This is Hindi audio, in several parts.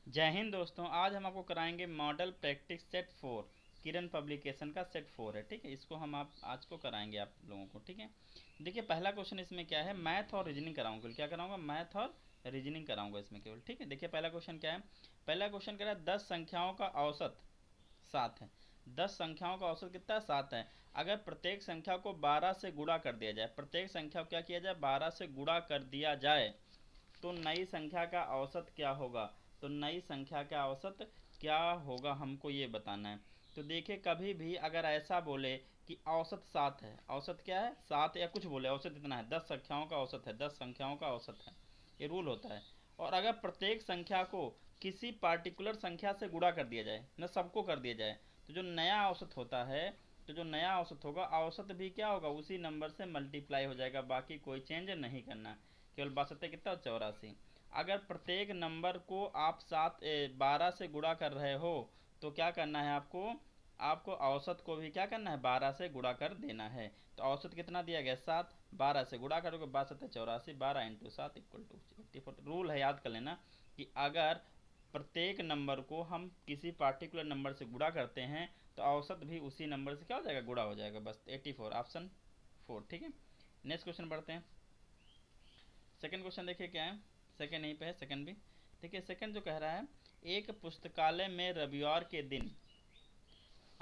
जय हिंद दोस्तों। आज हम आपको कराएंगे मॉडल प्रैक्टिस सेट 4। किरण पब्लिकेशन का सेट 4 है, ठीक है। इसको हम आप आज को कराएंगे आप लोगों को, ठीक है। देखिए पहला क्वेश्चन इसमें क्या है, मैथ और रीजनिंग कराऊंगा। क्या कराऊंगा? मैथ और रीजनिंग कराऊंगा इसमें केवल, ठीक है। देखिए पहला क्वेश्चन क्या है। पहला क्वेश्चन कह रहा है 10 संख्याओं का औसत 7 है। 10 संख्याओं का औसत कितना? 7 है। अगर प्रत्येक संख्या को 12 से गुणा कर दिया जाए, प्रत्येक संख्या को क्या किया जाए? 12 से गुणा कर दिया जाए तो नई संख्या का औसत क्या होगा? तो नई संख्या का औसत क्या होगा हमको ये बताना है। तो देखिए कभी भी अगर ऐसा बोले कि औसत 7 है, औसत क्या है? 7, या कुछ बोले औसत इतना है, 10 संख्याओं का औसत है, 10 संख्याओं का औसत है, ये रूल होता है। और अगर प्रत्येक संख्या को किसी पार्टिकुलर संख्या से गुणा कर दिया जाए, न सबको कर दिया जाए, तो जो नया औसत होता है, तो जो नया औसत होगा, औसत भी क्या होगा? उसी नंबर से मल्टीप्लाई हो जाएगा, बाकी कोई चेंज नहीं करना। केवल 62 कितना? 84। अगर प्रत्येक नंबर को आप 12 से गुणा कर रहे हो तो क्या करना है आपको? आपको औसत को भी क्या करना है? 12 से गुणा कर देना है। तो औसत कितना दिया गया? 7। 12 से गुणा करोगे, 62 84, 12 इंटू 7 इक्वल टू 84। रूल है, याद कर लेना कि अगर प्रत्येक नंबर को हम किसी पार्टिकुलर नंबर से गुणा करते हैं तो औसत भी उसी नंबर से क्या हो जाएगा? गुणा हो जाएगा। बस 84, ऑप्शन 4, ठीक है। नेक्स्ट क्वेश्चन बढ़ते हैं। सेकंड क्वेश्चन देखिए क्या है। सेकंड यहीं पे है, सेकंड भी देखिए। सेकंड जो कह रहा है, एक पुस्तकालय में रविवार के दिन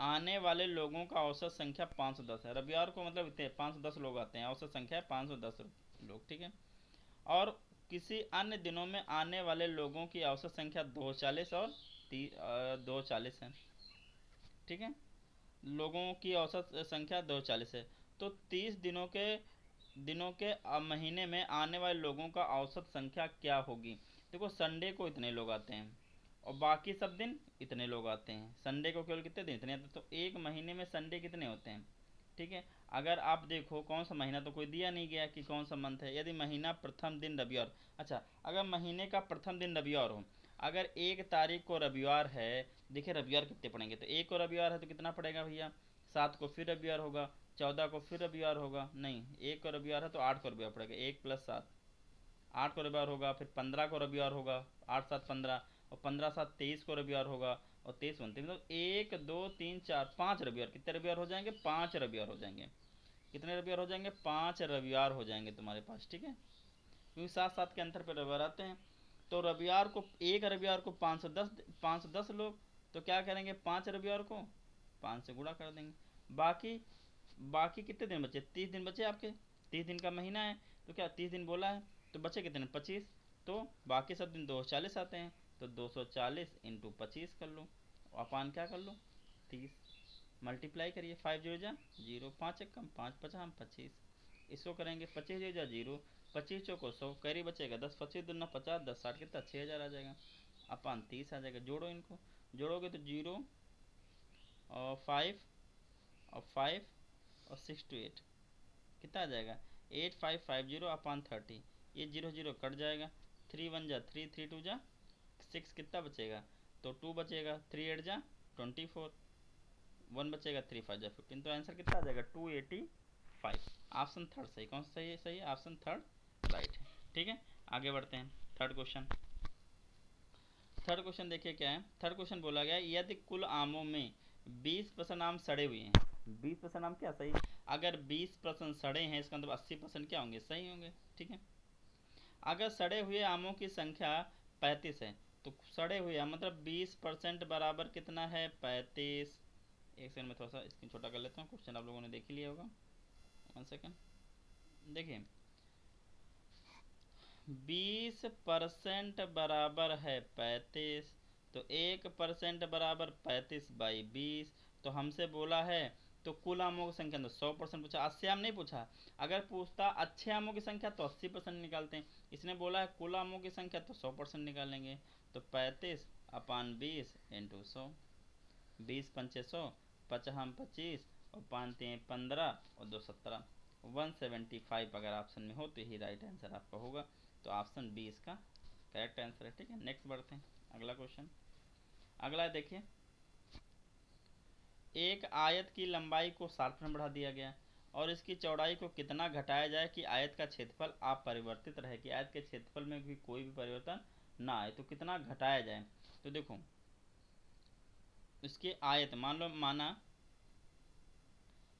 आने वाले लोगों का औसत संख्या 510 है। रविवार को मतलब इतने 510 लोग आते हैं, औसत संख्या है 510 लोग, ठीक है। और किसी अन्य दिनों में आने वाले लोगों की औसत संख्या 240 और 240 है, ठीक है। लोगों की औसत संख्या 240 है। तो 30 दिनों के महीने में आने वाले लोगों का औसत संख्या क्या होगी? देखो संडे को इतने लोग आते हैं और बाकी सब दिन इतने लोग आते हैं। संडे को केवल कितने दिन? इतने आते हैं। तो एक महीने में संडे कितने होते हैं, ठीक है। अगर आप देखो कौन सा महीना, तो कोई दिया नहीं गया कि कौन सा मंथ है। यदि महीना प्रथम दिन रविवार, अच्छा अगर महीने का प्रथम दिन रविवार हो, अगर 1 तारीख को रविवार है, देखिए रविवार कितने पड़ेंगे, तो 1 को रविवार है तो कितना पड़ेगा भैया? 7 को फिर रविवार होगा, 14 को फिर रविवार होगा, नहीं 1 को रविवार है तो 8 को रविवार पड़ेगा, 1 प्लस 7, 8 को रविवार होगा। फिर 15 को रविवार होगा, 8 7 15, और 15 7 23 को रविवार होगा, और 23 29, मतलब 1 2 3 4 5 रविवार। कितने रविवार हो जाएंगे? 5 रविवार हो जाएंगे। कितने रविवार हो जाएंगे? 5 रविवार हो जाएंगे तुम्हारे पास, ठीक है। क्योंकि 7 7 के अंतर पर रविवार आते हैं। तो रविवार को, एक रविवार को 510 लोग, तो क्या करेंगे? 5 रविवार को 5 से गुणा कर देंगे। बाकी बाकी कितने दिन बचे? 30 दिन बचे आपके। 30 दिन का महीना है, तो क्या 30 दिन बोला है, तो बचे कितने? 25। तो बाकी सब दिन 240 आते हैं, तो 240 इंटू 25 कर लो, अपान क्या कर लो? 30। मल्टीप्लाई करिए, 5 जीरो जा जीरो, 5 एक कम 5 50 25। इसको करेंगे 25 जीरो जा जीरो, 25 चौको 100, कैरी बचेगा 10, 25 दूना 50, 10 60 कितना? 6000 आ जाएगा, अपान 30 आ जाएगा। जोड़ो इनको, जोड़ोगे तो 0 और 5 और 5 और 6 to 8 कितना आ जाएगा? 8550 अपान 30। ये 0 0 कट जाएगा, 3 1 जा 3, 3 2 जा 6, कितना बचेगा? तो 2 बचेगा, 3 8 जा 24, 1 बचेगा, 3 5 जा 15। तो आंसर कितना आ जाएगा? 285। ऑप्शन थर्ड सही। कौन सा सही है? सही है, ऑप्शन थर्ड राइट है, ठीक है। आगे बढ़ते हैं। Third question. थर्ड क्वेश्चन देखिए क्या है। थर्ड क्वेश्चन बोला गया, यदि कुल आमों में 20% आम सड़े हुए हैं, 20% आम क्या सही? अगर 20% सड़े हैं, इसका मतलब 80% क्या होंगे? सही होंगे, ठीक है। अगर सड़े हुए आमों की संख्या 35 है, तो सड़े हुए आम मतलब 20% बराबर कितना है? 35। एक सेकंड में थोड़ा सा स्क्रीन छोटा कर लेता हूँ, क्वेश्चन आप लोगों ने देख ही लिया होगा। 1 सेकंड देखिए, 20% बराबर है 35, तो 1% बराबर 35/20। तो हमसे बोला है तो कुल आमों की संख्या, तो 100% पूछा, अच्छे आम नहीं पूछा। अगर पूछता अच्छे आमों की संख्या तो 80% निकालते हैं। इसने बोला है कुल आमों की संख्या, तो 100% निकालेंगे। तो 35 अपान 20 इंटू 100, 20 पंचे 100, 5 हम 25 और 5 3 15 और 2 17, 175 अगर ऑप्शन में हो तो यही राइट आंसर आपका होगा। तो ऑप्शन बी इसका करेक्ट आंसर है, ठीक है। नेक्स्ट बढ़ते हैं, अगला क्वेश्चन। अगला देखिए, एक आयत की लंबाई को 60% बढ़ा दिया गया और इसकी चौड़ाई को कितना घटाया जाए कि आयत का क्षेत्रफल अपरिवर्तित रहे, कि आयत के क्षेत्रफल में भी कोई भी परिवर्तन ना आए, तो कितना घटाया जाए? तो देखो इसकी आयत माना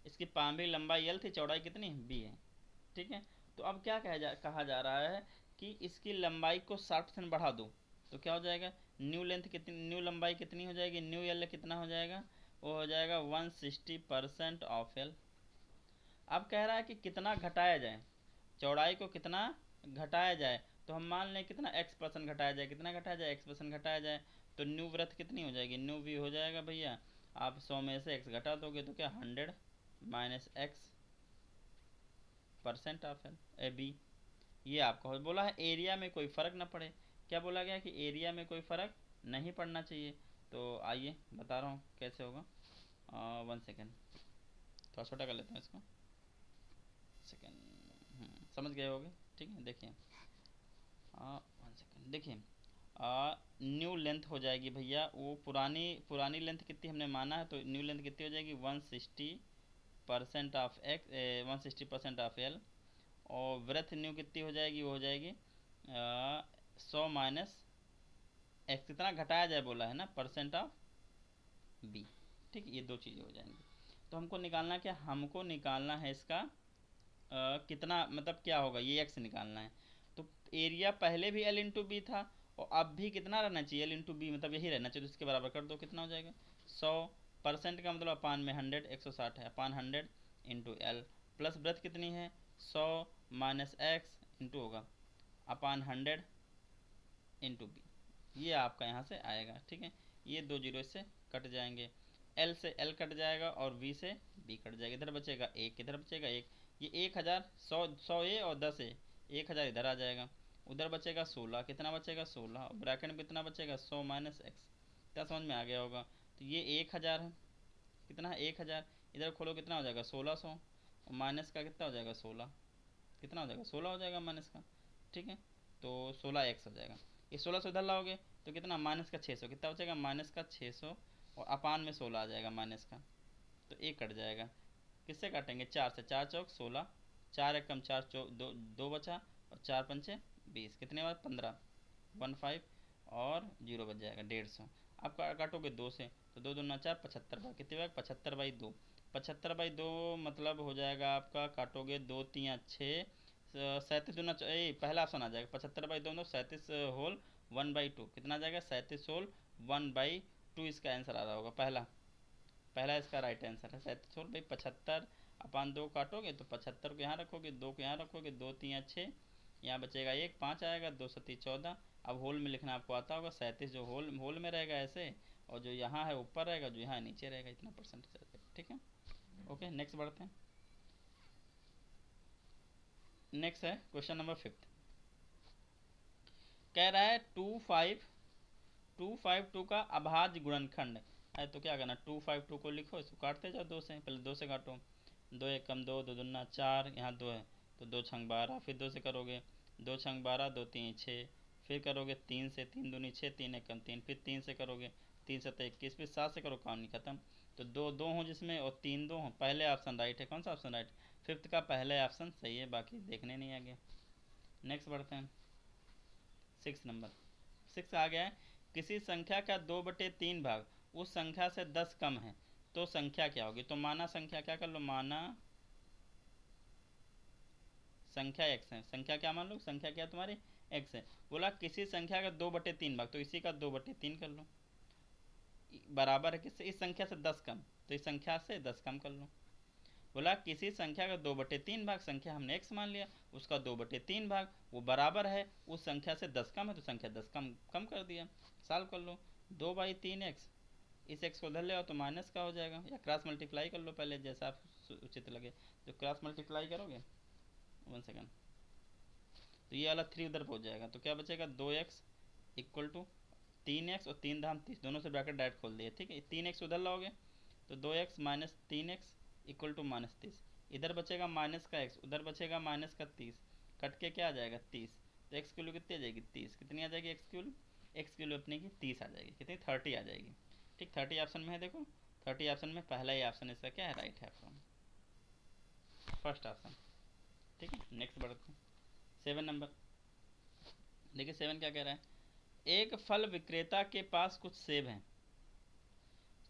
इसकी प्रारंभिक लंबाई l थी, चौड़ाई कितनी b है, ठीक है। तो अब क्या कहा जा रहा है कि इसकी लंबाई को 60% बढ़ा दो तो क्या हो जाएगा, न्यू लेंथ कितनी, न्यू लंबाई कितनी हो जाएगी, न्यू l कितना हो जाएगा, वो हो जाएगा 160% ऑफ l। अब कह रहा है कि कितना घटाया जाए, चौड़ाई को कितना घटाया जाए, तो हम मान लें कितना x% घटाया जाए, कितना घटाया जाए, x% घटाया जाए, तो न्यू वृत्त कितनी हो जाएगी, न्यू v हो जाएगा भैया, आप 100 में से x घटा दोगे तो क्या 100 minus x% of L B. ये आपको बोला है एरिया में कोई फ़र्क ना पड़े, क्या बोला गया कि एरिया में कोई फ़र्क नहीं पड़ना चाहिए। तो आइए बता रहा हूँ कैसे होगा, 1 सेकेंड थोड़ा छोटा कर लेते हैं इसको, सेकेंड समझ गए होगे, ठीक है। देखिए 1 सेकेंड, देखिए न्यू लेंथ हो जाएगी भैया, वो पुरानी लेंथ कितनी हमने माना है, तो न्यू लेंथ कितनी हो जाएगी 160% ऑफ एक्स, 160% ऑफ एल, और वृत्त न्यू कितनी हो जाएगी, वो हो जाएगी 100 माइनस एक्स, कितना घटाया जाए बोला है ना, परसेंट ऑफ बी, ठीक, ये दो चीज़ें हो जाएंगी। तो हमको निकालना क्या, हमको निकालना है इसका कितना, मतलब क्या होगा, ये एक्स निकालना है। तो एरिया पहले भी एल इंटू बी था और अब भी कितना रहना चाहिए, एल इंटू बी, मतलब यही रहना चाहिए, तो इसके बराबर कर दो, कितना हो जाएगा 100% का मतलब अपान में 100, 160 है, अपान 100 इंटू एल, प्लस वृत्त कितनी है 100 माइनस एक्स इंटू होगा अपान 100 इंटू बी, ये आपका यहाँ से आएगा, ठीक है। ये दो जीरो इससे कट जाएंगे, एल से एल कट जाएगा और वी से बी कट जाएगा, इधर बचेगा एक, इधर बचेगा एक, ये 1000, 100 ए और 10 ए, 1000 इधर आ जाएगा, उधर बचेगा 16, कितना बचेगा 16, ब्रैकेट में कितना बचेगा 100 माइनस एक्स, क्या समझ में आ गया होगा। तो ये 1000 है, कितना है 1000, इधर खोलो कितना हो जाएगा 1600, और माइनस का कितना हो जाएगा 16, कितना हो जाएगा 16 हो जाएगा माइनस का, ठीक है। तो 16 एक्स हो जाएगा, ये 1600 इधर लाओगे तो कितना माइनस का 600, कितना बचेगा माइनस का 600, और अपान में 16 आ जाएगा माइनस का, तो एक कट जाएगा, किससे काटेंगे 4 से, 4 चौक 16, 4 एक कम 4 चौक 2 बचा, और 4 पंचे 20, कितने बाद 15, 15 और 0 बच जाएगा 150। आप काटोगे 2 से तो 2 दूना 4, 75 बाई कितने बार 75/2, 75/2 मतलब हो जाएगा आपका, काटोगे 2 3 6, 37 दूना पहला ऑप्शन आ जाएगा 75/2 मतलब 37 होल 1/2, कितना आ जाएगा 37 होल 1/2, इसका आंसर आ रहा होगा, पहला इसका राइट आंसर है 37 होल 75 अपान 2, काटोगे तो 75 को यहाँ रखोगे, 2 को यहाँ रखोगे, 2 3 6, यहाँ बचेगा 1, 5 आएगा, 2 7 14, अब होल में लिखना आपको आता होगा, 37 जो होल में रहेगा ऐसे, और जो यहाँ है ऊपर रहेगा, जो यहाँ नीचे रहेगा, इतना परसेंटेज रहेगा, ठीक है। ओके नेक्स्ट बढ़ते हैं, नेक्स्ट है क्वेश्चन नंबर 5, कह रहा है 252 का अभाज्य गुणनखंड है, तो क्या करना 252 को लिखो, इसको काटते जाओ 2 से, पहले 2 से काटो, 2 एक कम 2, 2 दूना 4, यहाँ 2 है तो 2 छंग 12, फिर 2 से करोगे 2 छंग 12, 2 3 6, फिर करोगे 3 से, 3 दूनी 6, 3 एक कम 3, फिर 3 से करोगे 3 7 21, फिर 7 से करो, काम नहीं खत्म। तो 2 2 हो जिसमें और 3 2 हो, पहले ऑप्शन राइट है, कौन सा ऑप्शन राइट, 5th का पहले ऑप्शन सही है, बाकी देखने नहीं आ गया। नेक्स्ट बढ़ते हैं 6 नंबर, 6 आ गया है, किसी संख्या का 2/3 भाग उस संख्या से 10 कम है तो संख्या क्या होगी, तो माना संख्या क्या कर लो, माना संख्या x है, संख्या क्या मान लो, संख्या क्या तुम्हारी x है, बोला किसी संख्या का 2/3 भाग, तो इसी का 2/3 कर लो, बराबर है किससे, इस संख्या से 10 कम, तो इस संख्या से 10 कम कर लो। बोला किसी संख्या का 2/3 भाग, संख्या हमने x मान लिया, उसका 2/3 भाग वो बराबर है उस संख्या से 10 कम है, तो संख्या 10 कम कर दिया, सॉल्व कर लो, 2/3x, इस x को उधर ले आओ तो माइनस का हो जाएगा, या क्रॉस मल्टीप्लाई कर लो पहले, जैसा आप उचित लगे, जो क्रॉस मल्टीप्लाई करोगे 1 सेकेंड, तो ये वाला 3 उधर पहुँच जाएगा, तो क्या बचेगा 2x इक्वल टू 3x और 3 धाम 30, दोनों से ब्रैकेट डायरेक्ट खोल दिए, ठीक है। 3x उधर लाओगे तो 2x minus 3x equal to -30, इधर बचेगा माइनस का x, उधर बचेगा माइनस का 30, कट के क्या आ जाएगा 30, तो x की वैल्यू कितनी आ जाएगी 30, कितनी आ जाएगी x की वैल्यू अपने की 30 आ जाएगी, कितनी 30 आ जाएगी, ठीक। 30 ऑप्शन में है, देखो 30 ऑप्शन में पहला ही ऑप्शन इसका क्या है, राइट है आपका फर्स्ट ऑप्शन, ठीक है। नेक्स्ट बढ़ते हैं 7 नंबर, देखिए 7 क्या कह रहा है, एक फल विक्रेता के पास कुछ सेब हैं।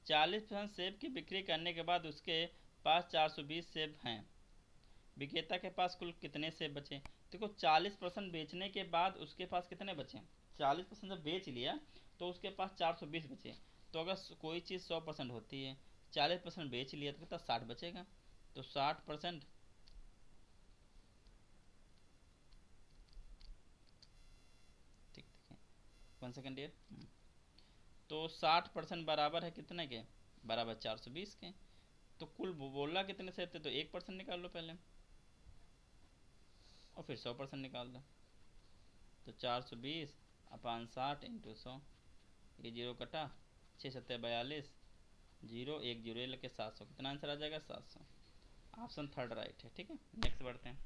40% सेब की बिक्री करने के बाद उसके पास 420 सेब हैं। विक्रेता के पास कुल कितने सेब बचे? देखो 40% बेचने के बाद उसके पास कितने बचे? 40% जब बेच लिया तो उसके पास 420 बचे। तो अगर कोई चीज़ 100% होती है, 40% बेच लिया तो कितना 60 बचेगा। तो 60% ठीक ठीक है 1 सेकेंड ईयर। तो 60% बराबर है कितने के? बराबर 420 के। तो कुल बोला कितने सेब थे? तो 1% निकाल लो पहले और फिर 100% निकाल दो। तो 420 अपान 60 इंटू 100, ये जीरो कटा, 6×7=42, जीरो एक जीरो लेके 700, कितना आंसर आ जाएगा? 700। ऑप्शन थर्ड राइट है। ठीक है, नेक्स्ट बढ़ते हैं।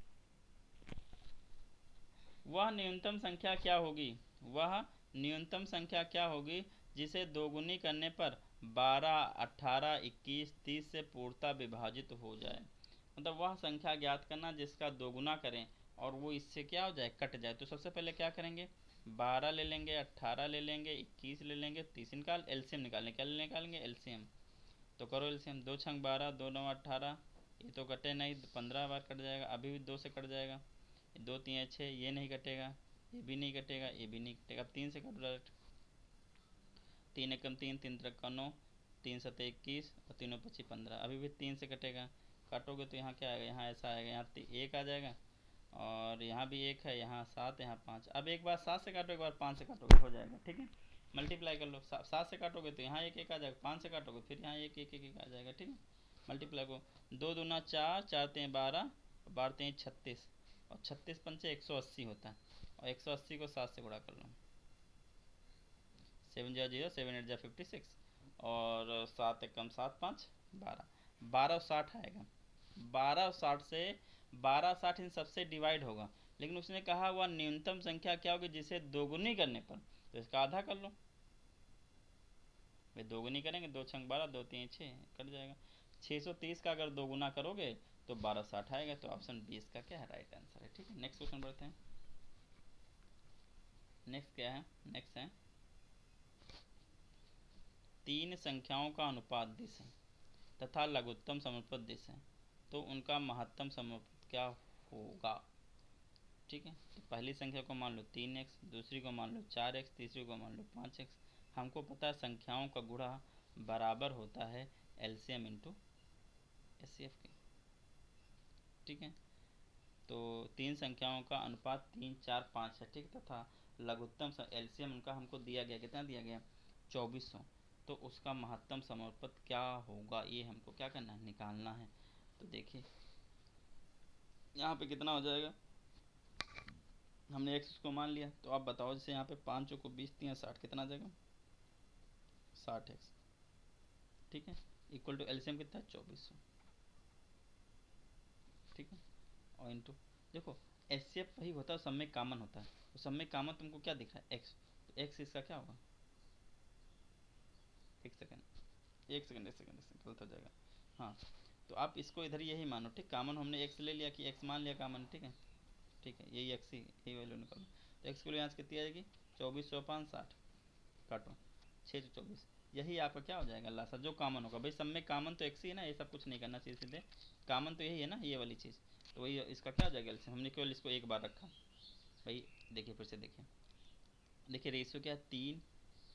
वह न्यूनतम संख्या क्या होगी? वह न्यूनतम संख्या क्या होगी जिसे दोगुनी करने पर 12, 18, 21, 30 से पूर्णतः विभाजित हो जाए। मतलब वह संख्या ज्ञात करना जिसका दोगुना करें और वो इससे क्या हो जाए? कट जाए। तो सबसे पहले क्या करेंगे? 12 ले लेंगे, 18 ले लेंगे, 21 ले लेंगे, 30 निकाल, एलसीएम निकालेंगे। क्या निकालेंगे? एलसीएम। तो करो एलसीएम। 2×12, 2×9=18, ये तो कटे नहीं, 15 बार कट जाएगा। अभी भी 2 से कट जाएगा। 2×3=6, ये नहीं कटेगा, ये भी नहीं कटेगा, ये भी नहीं कटेगा। अब 3 से काटो डायरेक्ट। 3×1=3, 3×3=9, 3×7=21 और 3×5=15। अभी भी 3 से कटेगा। काटोगे तो यहाँ क्या आएगा? यहाँ ऐसा आएगा, यहाँ 1 आ जाएगा और यहाँ भी 1 है, यहाँ 7, यहाँ 5। अब एक बार 7 से काटो, एक बार 5 से काटोगे, हो जाएगा। ठीक है, मल्टीप्लाई कर लो। 7 से काटोगे तो यहाँ 1 1 आ जाएगा, 5 से काटोगे फिर यहाँ 1 1 1 आ जाएगा। ठीक है, मल्टीप्लाई को 2 दूना 4, 4×3=12, 12×3=36 और 36×5=180 होता है। और 180 को 7 से गुणा कर लो। 7 0 0, 7 8 56 और 7 1 7 5 12, 1260 आएगा। 1260 से 1260 इन सबसे डिवाइड होगा, लेकिन उसने कहा वह न्यूनतम संख्या क्या होगी जिसे दोगुनी करने पर, तो इसका आधा कर लो। भाई दोगुनी करेंगे, 2×12, 2×3=6, कट जाएगा। 630 का अगर दोगुना करोगे तो 1260 आएगा। तो ऑप्शन 20 का क्या है? राइट आंसर है। ठीक है, नेक्स्ट क्वेश्चन बढ़ते हैं। नेक्स्ट क्या है? नेक्स्ट है 3 संख्याओं का अनुपात दिस है तथा लघुत्तम समानुपात दिस है, तो उनका महत्तम समानुपात क्या होगा? ठीक है, तो पहली संख्या को मान लो 3x, दूसरी को मान लो 4x, तीसरी को मान लो 5x। हमको पता है संख्याओं का गुणा बराबर होता है एलसीएम इंटू एचसीएफ के। ठीक है, तो 3 संख्याओं का अनुपात 3, 4, 5 है। ठीक, तथा लघुत्तम एलसीएम उनका हमको दिया गया, कितना दिया गया? 2400। तो उसका महत्तम समानुपात क्या होगा? ये हमको क्या करना है? निकालना है। तो देखिए यहाँ पे कितना हो जाएगा? हमने x को मान लिया, तो आप बताओ जैसे यहाँ पे 5 को 20, 3 60, कितना आ जाएगा? 60x। ठीक है, इक्वल टू एलसीएम कितना? 2400। ठीक है, और इंटू देखो एचसीएफ वही होता है, सब में कॉमन होता है। तो सब में कॉमन तुमको क्या दिख रहा है? x। तो x इसका क्या होगा? एक सेकंड गलत हो जाएगा। हाँ, तो आप इसको इधर यही मानो। ठीक, कॉमन हमने x ले लिया कि x मान लिया कॉमन। ठीक है, ठीक है, यही x ही, यही वैल्यू निकालो। तो x की वैल्यू यहाँ से कितनी आएगी? 2460 काटो, 6×24, यही आपका क्या हो जाएगा? लासा जो कॉमन होगा। भाई सब में कॉमन तो x ही है ना, ये सब कुछ नहीं करना चाहिए, सीधे कॉमन तो यही है ना, ये वाली चीज़। तो वही इसका क्या हो जाएगा? हमने केवल इसको एक बार रखा। भाई देखिए, फिर से देखिए रेशियो क्या है? 3,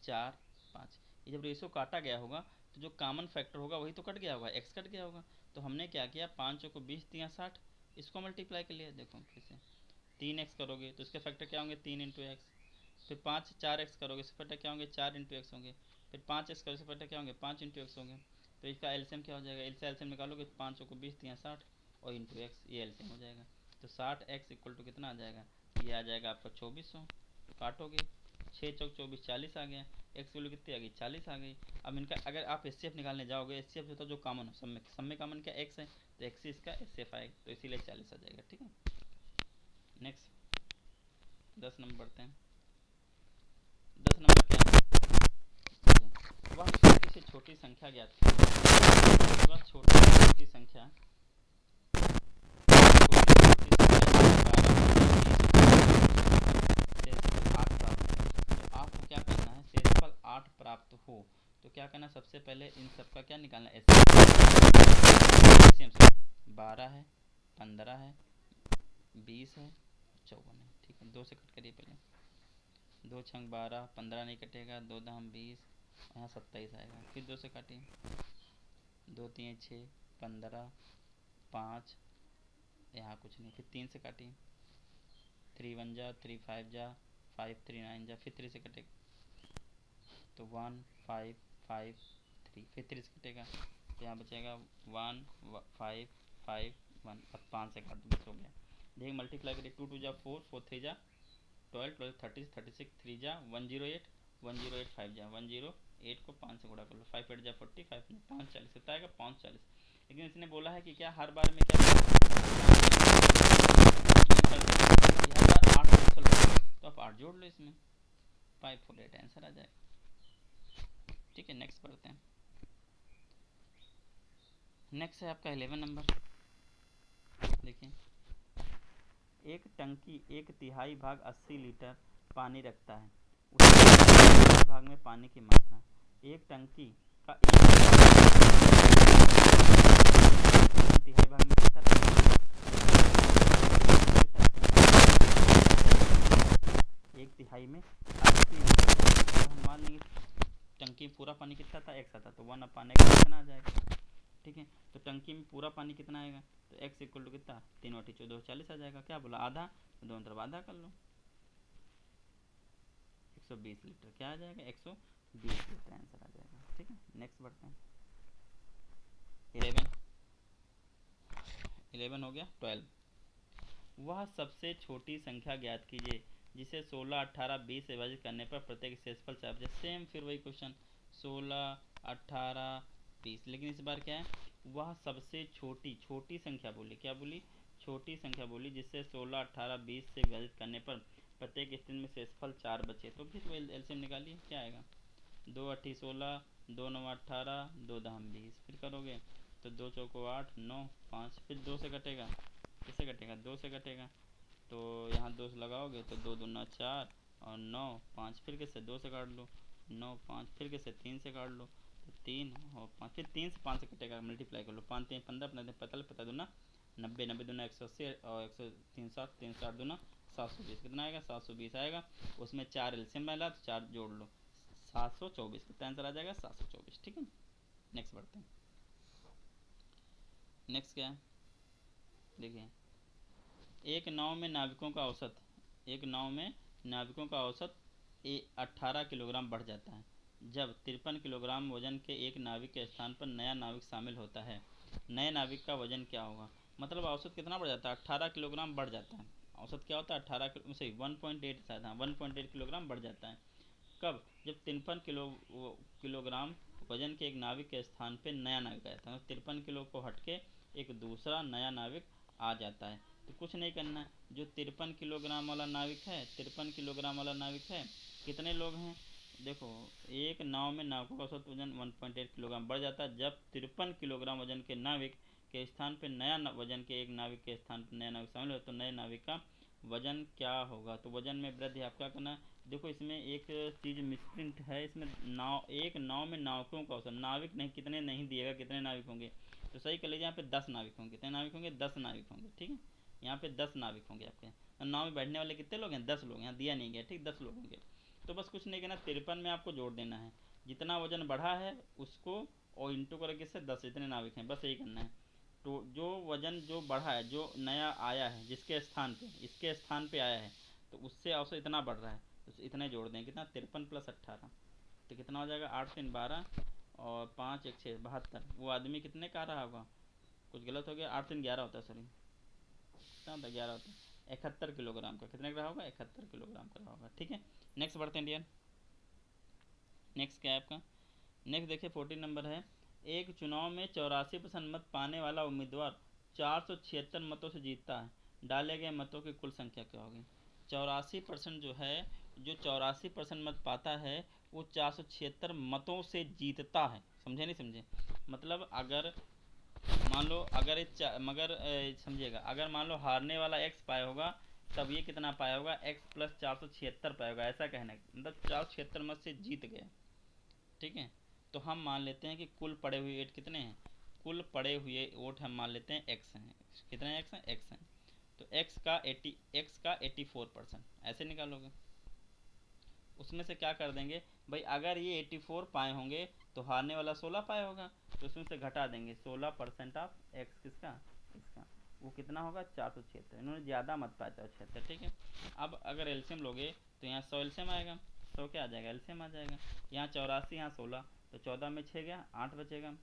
4, 5। ये जब रेशियो काटा गया होगा तो जो कॉमन फैक्टर होगा वही तो कट गया होगा, x कट गया होगा। तो हमने क्या किया? 5 को 20, 3 60, इसको मल्टीप्लाई कर लिया। देखो फिर से 3x करोगे तो इसके फैक्टर क्या होंगे? 3×x। फिर 5 4x करोगे, इसके फैक्टर क्या होंगे? 4×x होंगे। फिर 5x करोगे, इसके फैक्टर क्या होंगे? 5×x होंगे। तो इसका एलसीएम क्या हो जाएगा? इससे एलसीएम निकालोगे 5 को 20, 3 60 और इंटू एक्स, ये एलसीएम हो जाएगा। तो 60x इक्वल टू कितना आ जाएगा? ये आ जाएगा आपका 2400। काटोगे 6×4=24, 40 आ गया। एक्स वैल्यू कितनी आ गई? 40 आ गई। अब इनका अगर आप एचसीएफ निकालने जाओगे, एचसीएफ होता है जो कॉमन हो, सब में कॉमन क्या? एक्स है, तो एक्स इसका एचसीएफ आएगा, तो इसीलिए 40 आ जाएगा। ठीक है, नेक्स्ट 10 नंबर बढ़ते हैं। 10 नंबर क्या है? वह छोटी से छोटी संख्या ज्ञात कीजिए। वह छोटी से छोटी संख्या आपको प्राप्त हो तो क्या करना, सबसे पहले इन सब का क्या निकालना, एस 12 है, 15 है, 20 है, 54 है। ठीक है, 2 से कट करिए पहले, 2 छंग 12, 15 नहीं कटेगा, 2 दाम 20, यहाँ 27 आएगा। फिर 2 से काटिए, 2 3 6, 15, 5, यहाँ कुछ नहीं। फिर 3 से काटिए, 3 1 जा, 3 5 जा, 5 3 9 जा, फिर 3 से कटेगा तो 1 5 5 3, फिर 3 से कटेगा तो यहाँ बचेगा 1 5 5 1। अब 5 से काट दो, बस हो गया। देखिए मल्टीप्लाई करिए, 2 2 जा 4, 4 3 जा 12, 12 30, 36, 3 जा 108, 108 5 जा 108 को 5 से गुणा कर लो, 5 8 जा 40, 5 5 40 कितना आएगा 540। लेकिन इसने बोला है कि क्या हर बार में क्या हर बार 8 कैंसिल होगा तो आप 8 जोड़ लो इसमें, 548 आंसर आ जाएगा। ठीक है, नेक्स्ट पढ़ते हैं। नेक्स्ट है आपका 11 नंबर। देखिए, एक टंकी 1/3 भाग 80 लीटर पानी रखता है, उसके भाग में पानी की मात्रा, एक टंकी का 1/3 भाग में कितना, 1/3 में 80 लीटर। तो हम मान लेंगे टंकी में पूरा पानी कितना था, x आता, तो 1/x कितना आ जाएगा। ठीक है, तो टंकी में पूरा पानी कितना आएगा, तो x इक्वल टू कितना, 3/14 40 आ जाएगा। क्या बोला, आधा, तो दोनों तरफ आधा कर लो, 120 लीटर क्या आ जाएगा, 120 लीटर आंसर आ जाएगा। ठीक है, नेक्स्ट बढ़ते हैं। 11 हो गया। 12, वह सबसे छोटी संख्या ज्ञात कीजिए जिसे 16 18 20 से विभाजित करने पर प्रत्येक शेषफल 4 बचे। सेम फिर वही क्वेश्चन, 16 18 20, लेकिन इस बार क्या है, वह सबसे छोटी संख्या बोली, क्या बोली, छोटी संख्या बोली जिससे 16 18 20 से विभाजित करने पर प्रत्येक स्थिति में शेषफल 4 बचे। तो फिर वो एलसीएम निकालिए, क्या आएगा, 2 8 16, 2 9 18, 2 दाम 20, फिर करोगे तो 2 चौको 8 9 5, फिर 2 से कटेगा, किससे कटेगा, 2 से कटेगा तो यहाँ 2 से लगाओगे तो 2 दूना 4 और 9 5, फिर किससे 2 से काट लो, 9 5, फिर किससे 3 से काट लो तो 3 और 5, फिर 3 से 5 से कटेगा, मल्टीप्लाई कर लो, 5 3 15, 15 45, 45 दूना 90, 90 दूना 180 और 103 60, 3 60 दूना 720, कितना आएगा 720 आएगा। उसमें 4 एलसीएम मिला तो 4 जोड़ लो, 724, कितना आंसर आ जाएगा 724। ठीक है, नेक्स्ट बढ़ते हैं। नेक्स्ट क्या है, देखिए, एक नाव में नाविकों का औसत, एक नाव में नाविकों का औसत 18 किलोग्राम बढ़ जाता है जब 53 किलोग्राम वजन के एक नाविक के स्थान पर नया नाविक शामिल होता है। नए नाविक का वजन क्या होगा, मतलब औसत कितना बढ़ जाता है, 18 किलोग्राम बढ़ जाता है। औसत क्या होता है, 18 सही 1.8 शायद, हाँ 1.8 किलोग्राम बढ़ जाता है। कब, जब 53 किलोग्राम वजन के एक नाविक के स्थान पे नया नाविक आ जाता है, 53 किलो को हटके एक दूसरा नया नाविक आ जाता है। तो कुछ नहीं करना है, जो 53 किलोग्राम वाला नाविक है, 53 किलोग्राम वाला नाविक है, कितने लोग हैं, देखो एक नाव में नाविकों का औसत वजन 1.8 किलोग्राम बढ़ जाता है जब 53 किलोग्राम वजन के नाविक के स्थान पर नया वजन के एक नाविक के स्थान पर नया नाविक शामिल हो, तो नए नाविक का वजन क्या होगा, तो वजन में वृद्धि। आप क्या करना, देखो इसमें एक चीज़ मिसप्रिंट है, इसमें नाव, एक नाव में नाविकों का औसत, नाविक नहीं, कितने नहीं दिएगा, कितने नाविक होंगे, तो सही कर लीजिए, यहाँ पे 10 नाविक होंगे, कितने नाविक होंगे, 10 नाविक होंगे। ठीक है, यहाँ पे 10 नाविक होंगे आपके नाव में बैठने वाले कितने लोग हैं, 10 लोग, यहाँ दिया नहीं गया, ठीक 10 लोग होंगे। तो बस कुछ नहीं करना, 53 में आपको जोड़ देना है, जितना वजन बढ़ा है उसको और इंटू करके से 10 जितने नाविक हैं, बस यही करना है। तो जो वजन जो बढ़ा है, जो नया आया है, जिसके स्थान पे, इसके स्थान पे आया है, तो उससे औसत इतना बढ़ रहा है, तो इतने जोड़ दें, कितना 53 + 18, तो कितना हो जाएगा, 8 3 12 और 5 1 6 72। वो आदमी कितने का रहा होगा, कुछ गलत हो गया, 8 3 11 होता है, सॉरी कितना होता है, 11 होता है, 71 किलोग्राम का, कितने का रहा होगा, 71 किलोग्राम का रहा होगा। ठीक है, नेक्स्ट बढ़ते हैं इंडियन। नेक्स्ट क्या है आपका, नेक्स्ट देखिए 14 नंबर है, एक चुनाव में 84% मत पाने वाला उम्मीदवार 476 मतों से जीतता है, डाले गए मतों की कुल संख्या क्या होगी। 84% जो है, जो 84% मत पाता है वो 476 मतों से जीतता है, समझे नहीं समझे, मतलब अगर मान लो, अगर मगर समझिएगा, अगर मान लो हारने वाला x पाया होगा तब ये कितना पाया होगा, x + 476 पाया होगा, ऐसा कहना है, मतलब 476 मत से जीत गया। ठीक है। तो हम मान लेते हैं कि कुल पड़े हुए वोट कितने हैं, कुल पड़े हुए वोट हम मान लेते हैं x हैं। कितने x हैं, x हैं। तो x का 84%, ऐसे निकालोगे। उसमें से क्या कर देंगे भाई, अगर ये 84 पाए होंगे तो हारने वाला 16 पाए होगा, तो उसमें से घटा देंगे 16% ऑफ x किसका, इसका। वो कितना होगा, 476। इन्होंने ज़्यादा मत पाया 476, ठीक है। अब अगर एलसीएम लोगे तो यहाँ 100 एलसीएम आएगा, 100 क्या आ जाएगा, एलसीएम आ जाएगा। यहाँ 84, यहाँ 16, तो 14 में 6 गया, 8 बचेगा।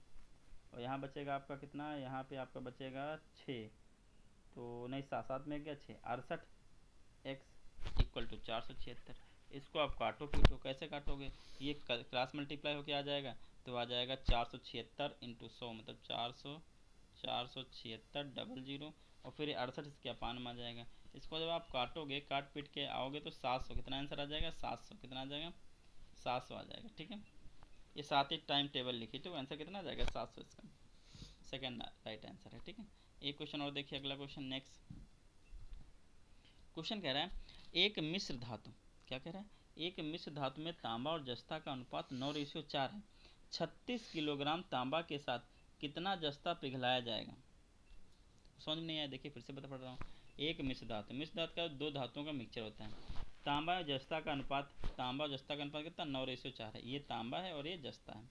और यहाँ बचेगा आपका कितना, यहाँ पे आपका बचेगा 6, तो नहीं 7 में गया 6, 68 x इक्वल टू 476। इसको आप काटो पीटो, कैसे काटोगे, ये क्रॉस मल्टीप्लाई होके आ जाएगा, तो आ जाएगा 476 इंटू 100 मतलब 476 डबल जीरो, और फिर 68 इसके अपान में आ जाएगा। इसको जब आप काटोगे, काट पीट के आओगे तो 700, कितना आंसर आ जाएगा, 700, कितना आ जाएगा, 700 आ जाएगा, ठीक है। ये साथ ही टाइम टेबल लिखिए, तो आंसर कितना आ जाएगा, 700 इसका सेकंड राइट आंसर है, ठीक है। एक क्वेश्चन और देखिए, अगला क्वेश्चन नेक्स्ट क्वेश्चन कह रहा है, एक मिश्र धातु, क्या कह रहा है, एक मिश्र धातु में तांबा और जस्ता का अनुपात 9:4 है। 36 किलोग्राम तांबा के साथ कितना जस्ता पिघलाया जाएगा। समझ नहीं आया, देखिए फिर से बता पड़ रहा हूँ। एक मिश्र धातु, मिश्र धातु का दो धातुओं का मिक्सचर होता है। तांबा और जस्ता का अनुपात, तांबा और जस्ता का अनुपात कितना, 9:4 है। ये तांबा है और ये जस्ता है।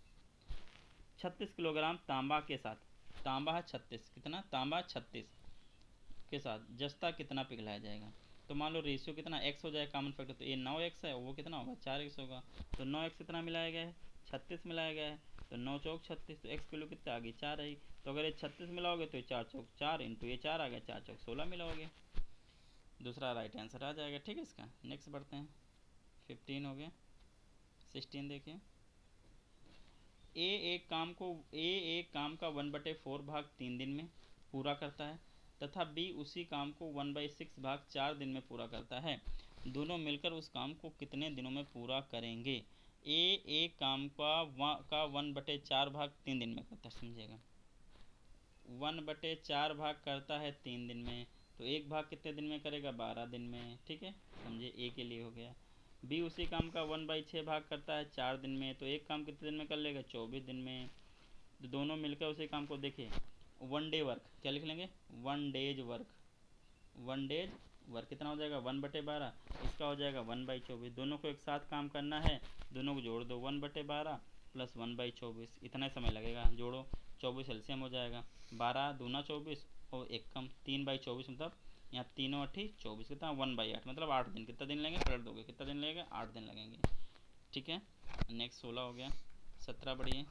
36 किलोग्राम तांबा के साथ, तांबा है 36, कितना, तांबा 36 के साथ जस्ता कितना पिघलाया जाएगा। तो मान लो रेशियो कितना, x हो जाए कॉमन फैक्टर, तो ये 9x है, वो कितना होगा, 4x होगा। तो 9x कितना मिलाया गया है, 36 मिलाया गया है, तो 9 चौक 36, तो x की वैल्यू कितना आ गई, 4 रही। तो अगर ये 36 मिलाओगे तो 4 चौक 4 इंटू ये 4 आ गया, 4 चौक 16 मिलाओगे, दूसरा राइट आंसर आ जाएगा, ठीक है। इसका नेक्स्ट बढ़ते हैं, 15 हो गया। 16 देखिए, ए एक काम का 1/4 भाग 3 दिन में पूरा करता है, तथा बी उसी काम को 1/6 भाग 4 दिन में पूरा करता है। दोनों मिलकर उस काम को कितने दिनों में पूरा करेंगे। ए एक काम का 1/4 भाग 3 दिन में करता है, समझिएगा, 1/4 भाग करता है 3 दिन में, तो एक भाग कितने दिन में करेगा, 12 दिन में, ठीक है, समझिए, ए के लिए हो गया। बी उसी काम का 1/6 भाग करता है 4 दिन में, तो एक काम कितने दिन में कर लेगा, 24 दिन में। तो दोनों मिलकर उसी काम को, देखिए, 1 डे वर्क, क्या लिख लेंगे, 1 डेज वर्क, 1 डेज वर्क कितना हो जाएगा, 1/12, इसका हो जाएगा 1/24। दोनों को एक साथ काम करना है, दोनों को जोड़ दो, 1/12 प्लस 1/24, इतना समय लगेगा, जोड़ो, 24 एलसीएम हो जाएगा, 12 दूना 24 और एक कम 3/24, मतलब यहाँ तीनों 8 24, कितना 1/8, मतलब 8 दिन, कितना दिन लगेंगे, पलट दोगे, कितना दिन लगेगा, 8 दिन लगेंगे, ठीक है। नेक्स्ट 16 हो गया। 17 बढ़िए,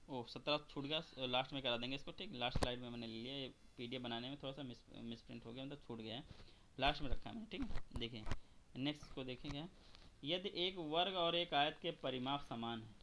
ओह 17 छूट गया, लास्ट में करा देंगे इसको, ठीक, लास्ट स्लाइड में मैंने ले लिया, ये पीडीएफ बनाने में थोड़ा सा मिसप्रिंट हो गया, मतलब छूट गया है, लास्ट में रखा है मैंने, ठीक है। देखिए नेक्स्ट को देखेंगे, यदि एक वर्ग और एक आयत के परिमाप समान है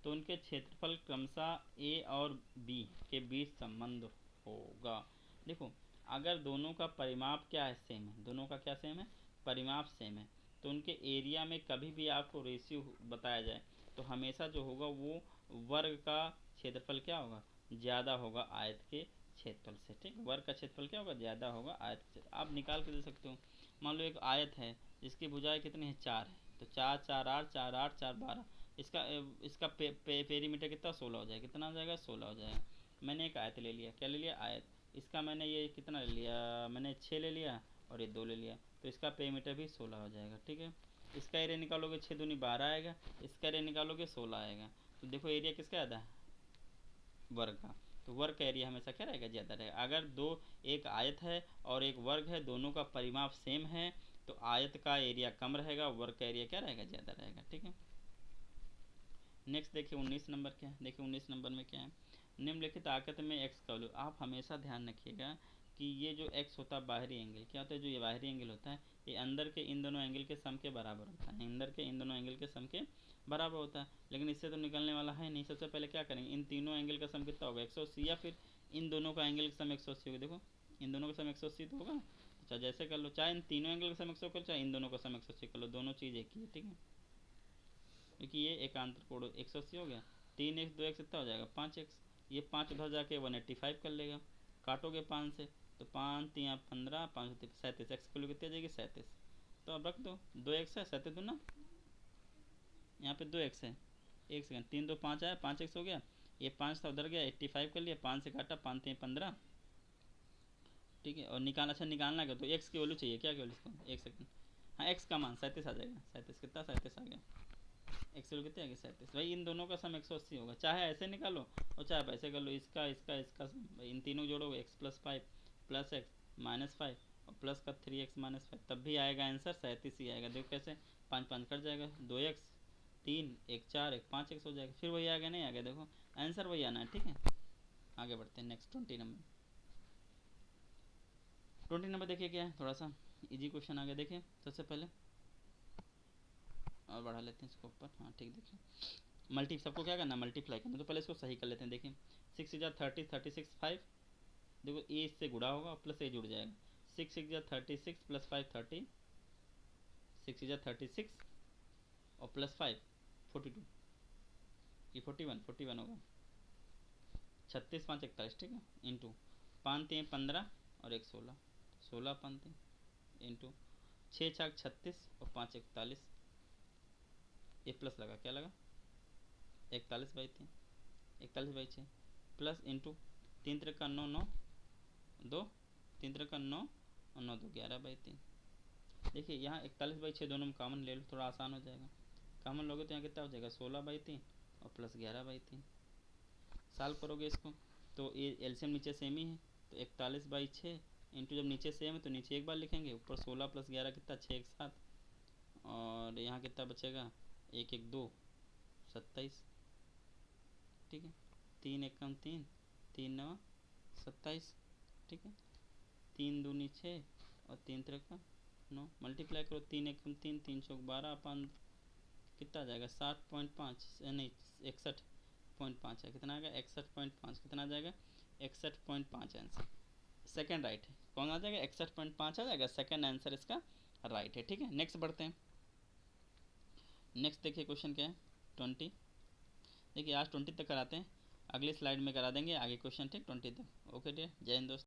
तो उनके क्षेत्रफल क्रमशः ए और बी के बीच संबंध होगा। देखो, अगर दोनों का परिमाप क्या है, सेम है, दोनों का क्या सेम है, परिमाप सेम है, तो उनके एरिया में कभी भी आपको रेशियो बताया जाए तो हमेशा जो होगा वो वर्ग का क्षेत्रफल क्या होगा, ज़्यादा होगा आयत के क्षेत्रफल से, ठीक। वर्ग का क्षेत्रफल क्या होगा, ज़्यादा होगा आयत से। आप निकाल के दे सकते हो, मान लो एक आयत है जिसकी भुजाएं कितनी है, 4 है, तो 4 4 8 4 8 4 12, इसका पेरीमीटर कितना, 16 हो जाएगा, कितना हो जाएगा, 16 हो जाएगा। मैंने एक आयत ले लिया, क्या ले लिया, आयत, इसका मैंने ये कितना ले लिया, मैंने 6 ले लिया और ये 2 ले लिया, तो इसका पेरीमीटर भी 16 हो जाएगा, ठीक है। इसका एरिया निकालोगे 6 दूनी 12 आएगा, इसका एरिया निकालोगे 16 आएगा, तो देखो एरिया किसका ज़्यादा है, वर्ग का, तो वर्ग का एरिया हमेशा क्या रहेगा, ज़्यादा रहेगा। अगर एक आयत है और एक वर्ग है, दोनों का परिमाप सेम है, तो आयत का एरिया कम रहेगा, वर्ग का एरिया क्या रहेगा, ज़्यादा रहेगा, ठीक है। नेक्स्ट देखिए 19 नंबर क्या है, देखिए 19 नंबर में क्या है, निम्नलिखित आकृति में एक्स का वैल्यू, आप हमेशा ध्यान रखिएगा कि ये जो एक्स होता है बाहरी एंगल, क्या होता है, जो ये बाहरी एंगल होता है ये अंदर के इन दोनों एंगल के सम के बराबर होता है, अंदर के इन दोनों एंगल के सम के बराबर होता है, लेकिन इससे तो निकलने वाला है नहीं। सबसे पहले क्या करेंगे, इन तीनों एंगल का सम कितना होगा, 180, या फिर इन दोनों का एंगल का सम 180 होगा। देखो इन दोनों का सम 180 तो होगा, चाहे जैसे कर लो, चाहे इन तीनों एंगल का सम 180 कर, चाहे इन दोनों का सम 180 कर लो, दोनों चीज़ एक ही है, ठीक है, क्योंकि ये एकांतर कोण 180 हो गया, 3x 2x कितना हो जाएगा, 5x, ये 5 उधर जाके 185 कर लेगा, काटोगे 5 से, तो 5 3 15 5 37, एक्स की वैल्यू कितनी आ जाएगी, 37, तो अब रख दो, 2x है, 37 दूना यहाँ पे 2x है। एक सेकंड, 3 2 5 आया, 5x हो गया, ये 5 था उधर गया, 85 कर लिया, 5 से काटा, 5 3 15, ठीक है। और निकाल, अच्छा निकालना क्या, तो x की वैल्यू चाहिए क्या केवल इसको, एक सेकंड, हाँ x का मान 37 आ जाएगा, 37 कितना, 37 आ गया, x की वैल्यू कितनी आ गई 37। भाई इन दोनों का सम 180 होगा, चाहे ऐसे निकालो और चाहे आप ऐसे कर लो, इसका इसका इसका सम, भाई इन तीनों जोड़ोगे x + 5 + x - 5 और प्लस का 3x - 5, तब भी आएगा आंसर 37 ही आएगा। देखो कैसे, 5 5 कट जाएगा, 2x 3 1 4 1 5x हो जाएगा, फिर वही आ गया नहीं आ गया, देखो आंसर वही आना है, ठीक है। आगे बढ़ते हैं नेक्स्ट 20 नंबर। 20 नंबर देखिए क्या है, थोड़ा सा इजी क्वेश्चन आ गया। देखिए सबसे पहले और बढ़ा लेते हैं इसको ऊपर, हाँ ठीक। देखिए मल्टी, सबको क्या करना, मल्टीप्लाई करना, तो पहले इसको सही कर लेते हैं। देखिए 6 × 30 36 5, देखो ए इससे गुड़ा होगा और प्लस ए जुड़ जाएगा, 6 6 × 36 + 5 30, 6 × 36 और +5 42, ये 41 होगा, 36 5 41, ठीक है, इंटू 5 3 15 और 1 16, 16 5 3 इंटू 6 4 36 और 5 41, ये प्लस लगा, क्या लगा 41/3, 41/6 प्लस इंटू 3 3 9 9 2, 3 3 9 और 9 2 11/3। देखिए यहाँ 41/6 दोनों में कॉमन ले लो, थोड़ा आसान हो जाएगा। कॉमन लोगे तो यहाँ कितना हो जाएगा 16/3 और प्लस 11/3। सॉल्व करोगे इसको तो ये एलसीएम नीचे सेम ही है, तो 41/6 इंटू, जब नीचे सेम है तो नीचे एक बार लिखेंगे, ऊपर 16 + 11 कितना 6 1 7, और यहाँ कितना बचेगा 1 1 2 27, ठीक है। 3 1 3 3 9 27, ठीक है। 3 दूनी 6 और 3 3 9, मल्टीप्लाई करो, 3 1 3 3 चौक 12 5, कितना आ जाएगा 7.5, नहीं 61.5 है, कितना आ गया 61.5, कितना आ जाएगा 61.5 आंसर, सेकंड राइट है। कौन आ जाएगा 61.5 आ जाएगा, सेकंड आंसर इसका राइट है, ठीक है। नेक्स्ट बढ़ते हैं। नेक्स्ट देखिए क्वेश्चन क्या है 20। देखिए आज 20 तक कराते हैं, अगली स्लाइड में करा देंगे आगे क्वेश्चन, ठीक 20 तक। ओके डियर, जय हिंद दोस्तों।